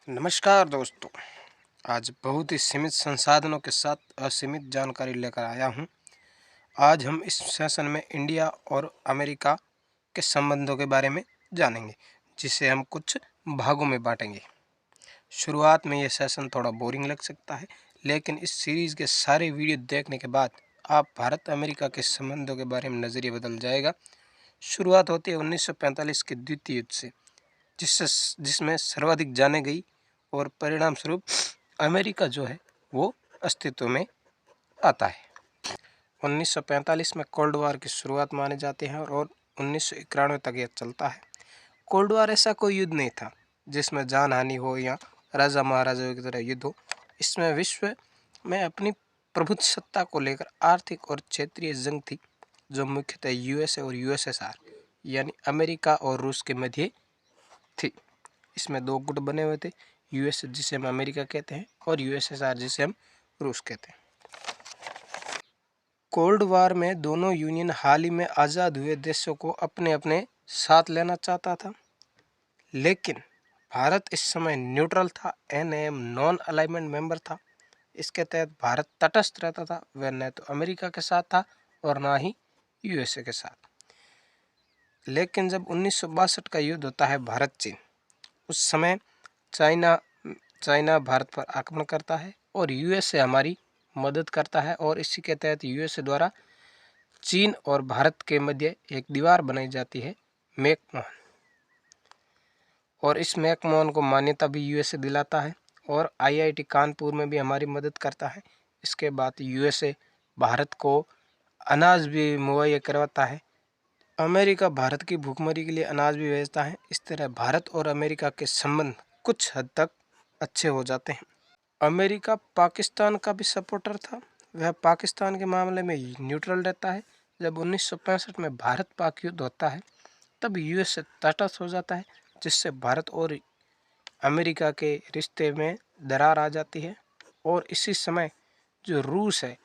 नमस्कार दोस्तों। आज बहुत ही सीमित संसाधनों के साथ असीमित जानकारी लेकर आया हूँ। आज हम इस सेशन में इंडिया और अमेरिका के संबंधों के बारे में जानेंगे, जिसे हम कुछ भागों में बांटेंगे। शुरुआत में यह सेशन थोड़ा बोरिंग लग सकता है, लेकिन इस सीरीज़ के सारे वीडियो देखने के बाद आप भारत अमेरिका के संबंधों के बारे में नज़रिया बदल जाएगा। शुरुआत होती है 1945 के द्वितीय युद्ध से, जिसमें सर्वाधिक जाने गई और परिणाम स्वरूप अमेरिका जो है वो अस्तित्व में आता है। 1945 में कोल्ड वॉर की शुरुआत माने जाते हैं और 1991 तक यह चलता है। कोल्ड वॉर ऐसा कोई युद्ध नहीं था जिसमें जान हानि हो या राजा महाराजाओं की तरह युद्ध हो। इसमें विश्व में अपनी प्रभुत्व को लेकर आर्थिक और क्षेत्रीय जंग थी, जो मुख्यतः यूएसए और यूएसएसआर यानी अमेरिका और रूस के मध्य थी। इसमें दो गुट बने हुए थे, यूएस जिसे हम अमेरिका कहते हैं और यूएसएसआर जिसे हम रूस कहते हैं। कोल्ड वॉर में दोनों यूनियन हाल ही में आज़ाद हुए देशों को अपने अपने साथ लेना चाहता था, लेकिन भारत इस समय न्यूट्रल था, एनएम नॉन अलाइनमेंट मेंबर था। इसके तहत भारत तटस्थ रहता था, वह न तो अमेरिका के साथ था और ना ही यूएसए के साथ। लेकिन जब 1962 का युद्ध होता है भारत चीन, उस समय चाइना भारत पर आक्रमण करता है और यूएसए हमारी मदद करता है, और इसी के तहत यूएसए द्वारा चीन और भारत के मध्य एक दीवार बनाई जाती है, मैकमोहन। और इस मैकमोहन को मान्यता भी यूएसए दिलाता है और आईआईटी कानपुर में भी हमारी मदद करता है। इसके बाद यूएसए भारत को अनाज भी मुहैया करवाता है। अमेरिका भारत की भूखमरी के लिए अनाज भी भेजता है। इस तरह भारत और अमेरिका के संबंध कुछ हद तक अच्छे हो जाते हैं। अमेरिका पाकिस्तान का भी सपोर्टर था, वह पाकिस्तान के मामले में न्यूट्रल रहता है। जब 1965 में भारत पाक युद्ध होता है, तब यूएस तटस्थ हो जाता है, जिससे भारत और अमेरिका के रिश्ते में दरार आ जाती है। और इसी समय जो रूस है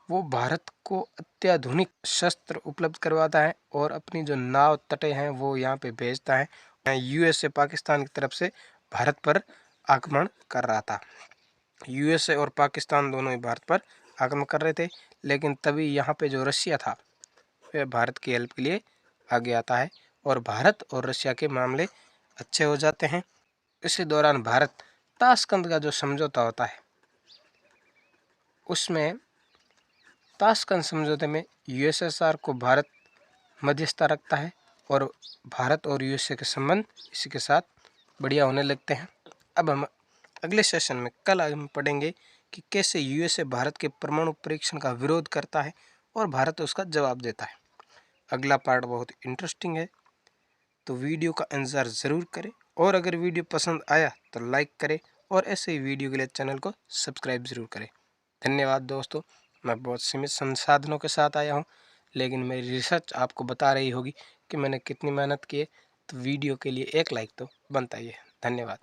वो भारत को अत्याधुनिक शस्त्र उपलब्ध करवाता है और अपनी जो नाव तटे हैं वो यहाँ पे भेजता है। यूएसए पाकिस्तान की तरफ से भारत पर आक्रमण कर रहा था। यूएसए और पाकिस्तान दोनों ही भारत पर आक्रमण कर रहे थे, लेकिन तभी यहाँ पे जो रशिया था वह भारत की हेल्प के लिए आगे आता है और भारत और रशिया के मामले अच्छे हो जाते हैं। इसी दौरान भारत ताशकंद का जो समझौता होता है, उसमें ताशकंद समझौते में यूएसएसआर को भारत मध्यस्थता रखता है और भारत और यूएसए के संबंध इसी के साथ बढ़िया होने लगते हैं। अब हम अगले सेशन में कल हम पढ़ेंगे कि कैसे यूएसए भारत के परमाणु परीक्षण का विरोध करता है और भारत उसका जवाब देता है। अगला पार्ट बहुत इंटरेस्टिंग है, तो वीडियो का इंतज़ार ज़रूर करें, और अगर वीडियो पसंद आया तो लाइक करें और ऐसे ही वीडियो के लिए चैनल को सब्सक्राइब ज़रूर करें। धन्यवाद दोस्तों। मैं बहुत सीमित संसाधनों के साथ आया हूँ, लेकिन मेरी रिसर्च आपको बता रही होगी कि मैंने कितनी मेहनत की है, तो वीडियो के लिए एक लाइक तो बनता ही है। धन्यवाद।